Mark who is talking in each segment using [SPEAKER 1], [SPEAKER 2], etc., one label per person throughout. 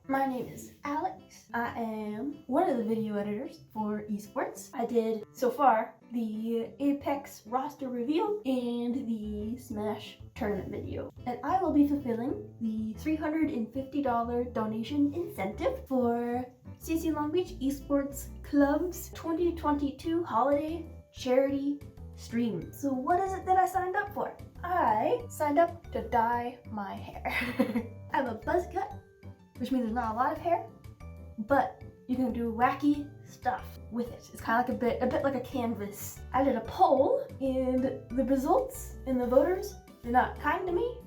[SPEAKER 1] My name is Alex. I am one of the video editors for esports. I did, so far, the Apex roster reveal and the Smash tournament video. And I will be fulfilling the $350 donation incentive for CC Long Beach Esports Club's 2022 holiday charity stream. So what is it that I signed up for? I signed up to dye my hair. I have a buzz cut, which means there's not a lot of hair, but you can do wacky stuff with it. It's kind of like a bit like a canvas. I did a poll, and the results and the voters, they're not kind to me.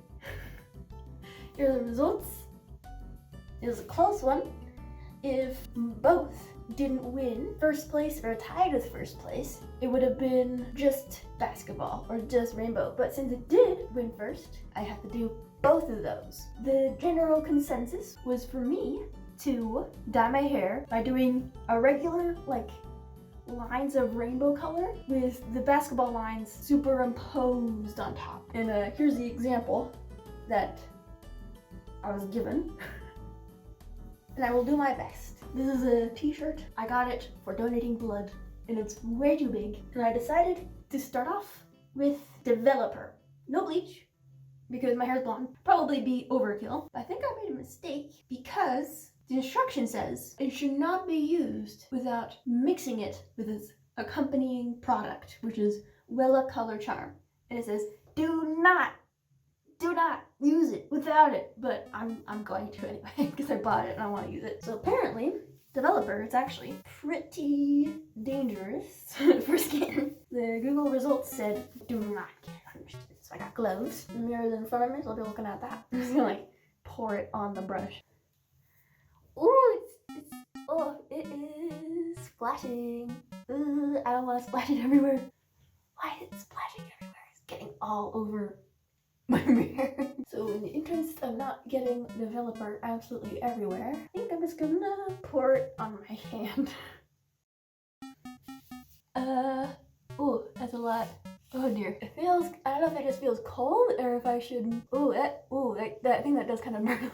[SPEAKER 1] Here are the results. It was a close one. If both didn't win first place or tied with first place, it would have been just basketball or just rainbow. But since it did win first, I have to do both of those. The general consensus was for me to dye my hair by doing a regular, like, lines of rainbow color with the basketball lines superimposed on top. And here's the example that I was given. And I will do my best. This is a t-shirt. I got it for donating blood, and it's way too big. And I decided to start off with developer. No bleach, because my hair's blonde. Probably be overkill. I think I made a mistake because the instruction says it should not be used without mixing it with its accompanying product, which is Wella Color Charm. And it says, do not use it without it. But I'm going to anyway, because I bought it and I want to use it. So apparently, developer, it's actually pretty dangerous for skin. The Google results said, do not get it under skin. So I got gloves, mirrors in front of me, so I'll be looking at that. I'm just gonna like pour it on the brush. Ooh, it is splashing. Ooh, I don't want to splash it everywhere. Why is it splashing everywhere? It's getting all over my mirror. So in the interest of not getting developer absolutely everywhere, I think I'm just gonna pour it on my hand. Ooh, that's a lot. Oh dear. It feels, I don't know if it just feels cold or if I should, that thing that does kind of burn.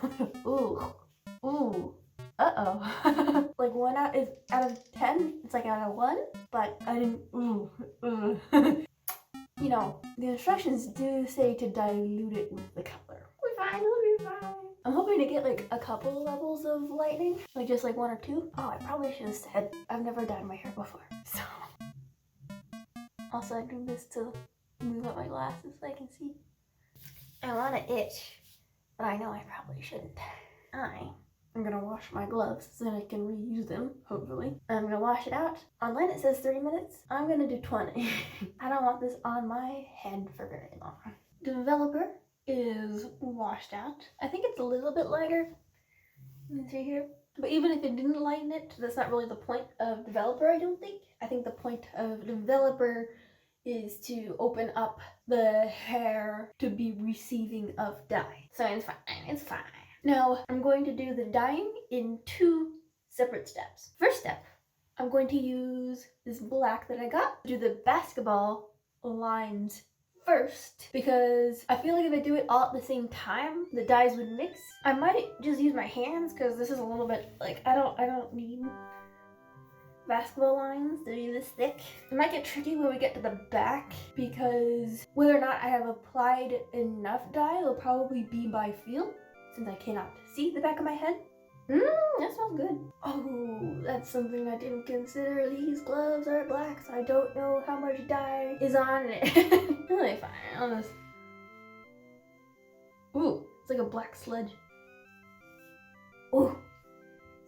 [SPEAKER 1] Ooh. Uh-oh. Like 1 out of 10, it's like out of 1, but I didn't, You know, the instructions do say to dilute it with the color. We'll be fine. I'm hoping to get like a couple levels of lightning, like just like 1 or 2. Oh, I probably should have said I've never dyed my hair before, so. Also, I do this to move up my glasses so I can see. I want to itch, but I know I probably shouldn't. I'm gonna wash my gloves so that I can reuse them, hopefully. I'm gonna wash it out. Online it says 30 minutes. I'm gonna do 20. I don't want this on my head for very long. Developer is washed out. I think it's a little bit lighter. You can see here. But even if it didn't lighten it, that's not really the point of developer, I don't think. I think the point of developer is to open up the hair to be receiving of dye. So it's fine. Now, I'm going to do the dyeing in 2 separate steps. First step, I'm going to use this black that I got to do the basketball lines first, because I feel like if I do it all at the same time, the dyes would mix. I might just use my hands, because this is a little bit, like, I don't need basketball lines to be this thick. It might get tricky when we get to the back, because whether or not I have applied enough dye will probably be by feel, since I cannot see the back of my head. That smells good. Oh, that's something I didn't consider. These gloves are black, so I don't know how much dye is on it. Really fine. I'll just... Ooh, it's like a black sludge. Ooh,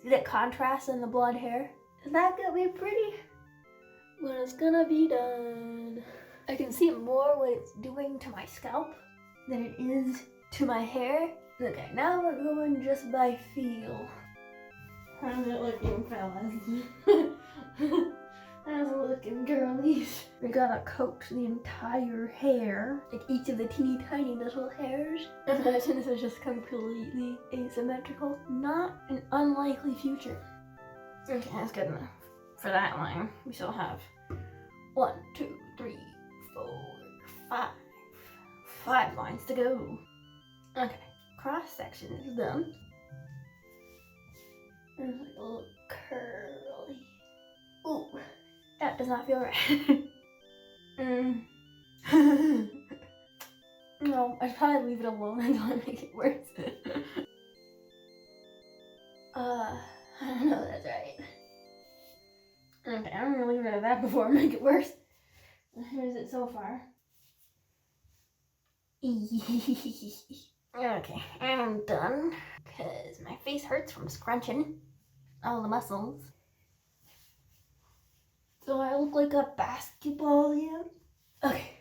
[SPEAKER 1] see that contrast in the blonde hair? Is that gonna be pretty? When it's gonna be done. I can see more what it's doing to my scalp than it is to my hair. Okay, now we're going just by feel. How's it looking, fellas? How's it looking, girlies? We gotta coat the entire hair, like each of the teeny tiny little hairs. Imagine this is just completely asymmetrical. Not an unlikely future. Okay, that's good enough. For that line, we still have 1, 2, 3, 4, 5. 5 lines to go. Okay. Cross section is done. There's like a little curly. Ooh, that does not feel right. No, I should probably leave it alone until I make it worse. I don't know if that's right. Okay, I'm gonna leave it at that before I make it worse. Here's it so far. Okay, I'm done. Because my face hurts from scrunching all the muscles. So I look like a basketball, yeah? Okay,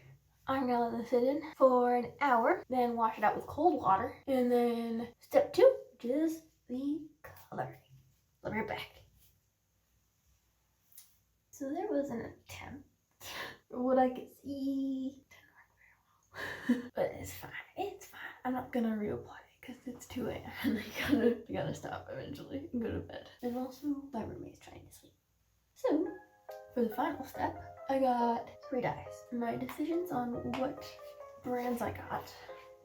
[SPEAKER 1] I'm gonna let this sit in for an hour, then wash it out with cold water, and then step 2, which is the coloring. I'll be right back. So there was an attempt, from what I could see, to not work very well. But it's fine, it's fine. I'm not gonna reapply because it's 2 a.m. and I gotta stop eventually and go to bed. And also, my roommate's trying to sleep. So, for the final step, I got 3 dyes. My decisions on what brands I got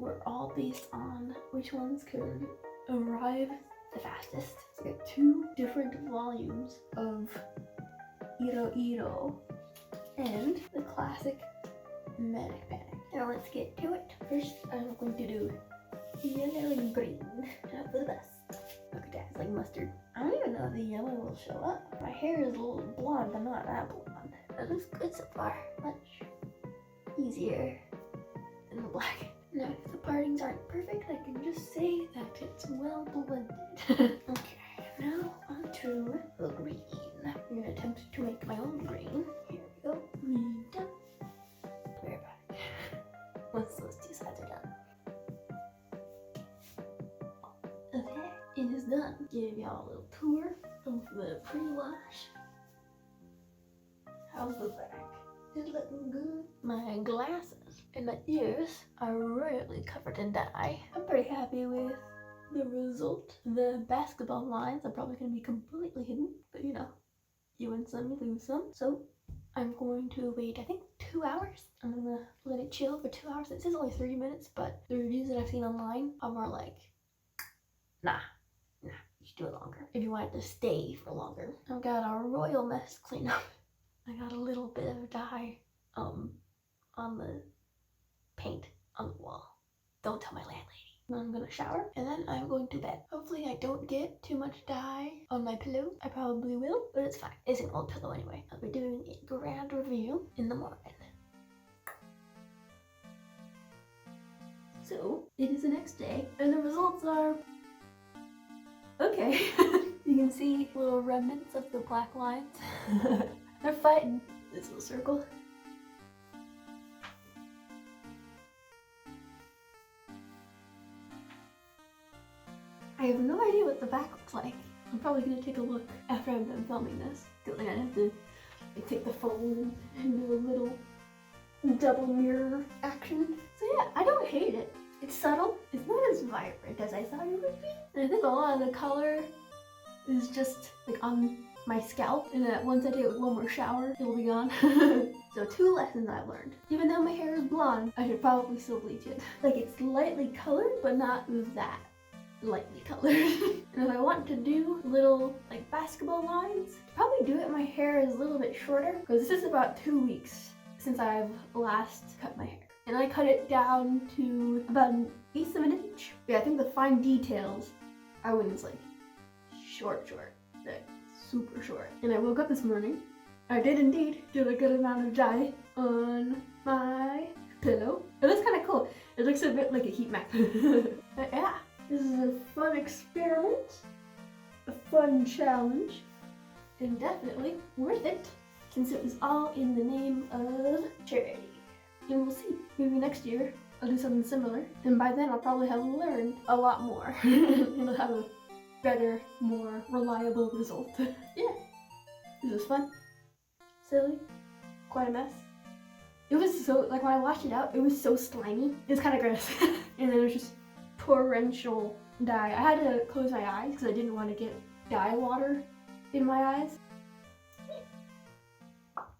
[SPEAKER 1] were all based on which ones could arrive the fastest. So I got 2 different volumes of Iro Iro and the classic Manic Panic. Now let's get to it. First, I'm going to do yellow and green. Not for the best. Look at that, it's like mustard. I don't even know if the yellow will show up. My hair is a little blonde, but not that blonde. That looks good so far. Much easier than the black. Now, if the partings aren't perfect, I can just say that it's well blended. Okay, now on to the green. I'm gonna attempt to make my own green. Here we go. Green done. Be right back. Once those 2 sides are done. Okay, it is done. Give y'all a little tour of the pre-wash. How's the back? It's looking good. My glasses and my ears are royally covered in dye. I'm pretty happy with the result. The basketball lines are probably going to be completely hidden, but you know, you win some, you lose some. So I'm going to wait, I think 2 hours. I'm going to let it chill for 2 hours. It says only 30 minutes, but the reviews that I've seen online are more like, nah, you should do it longer if you want it to stay for longer. I've got a royal mess clean up. I got a little bit of dye on the paint on the wall. Don't tell my landlady. I'm gonna shower and then I'm going to bed. Hopefully I don't get too much dye on my pillow. I probably will, but it's fine. It's an old pillow anyway. I'll be doing a grand review in the morning. So it is the next day and the results are okay. You can see little remnants of the black lines. They're fighting this little circle. I have no idea what the back looks like. I'm probably gonna take a look after I'm done filming this. Cause I have to take the phone and do a little double mirror action. So yeah, I don't hate it. It's subtle. It's not as vibrant as I thought it would be. And I think a lot of the color is just like on my scalp, and that once I take one more shower, it'll be gone. So 2 lessons I've learned. Even though my hair is blonde, I should probably still bleach it. Like it's lightly colored, but not that lightly colored. And if I want to do little like basketball lines, probably do it my hair is a little bit shorter, because this is about 2 weeks since I've last cut my hair. And I cut it down to about 1/8 of an inch. Yeah, I think the fine details I went like short. Like, super short. And I woke up this morning. I did indeed get a good amount of dye on my pillow. It looks kind of cool. It looks a bit like a heat map. But yeah, this is a fun experiment, a fun challenge, and definitely worth it since it was all in the name of charity. And we'll see. Maybe next year I'll do something similar, and by then I'll probably have learned a lot more. And I'll have a better, more reliable result. Yeah, this was fun, silly, quite a mess. It was so, like when I washed it out, it was so slimy. It was kind of gross. And then it was just torrential dye. I had to close my eyes because I didn't want to get dye water in my eyes.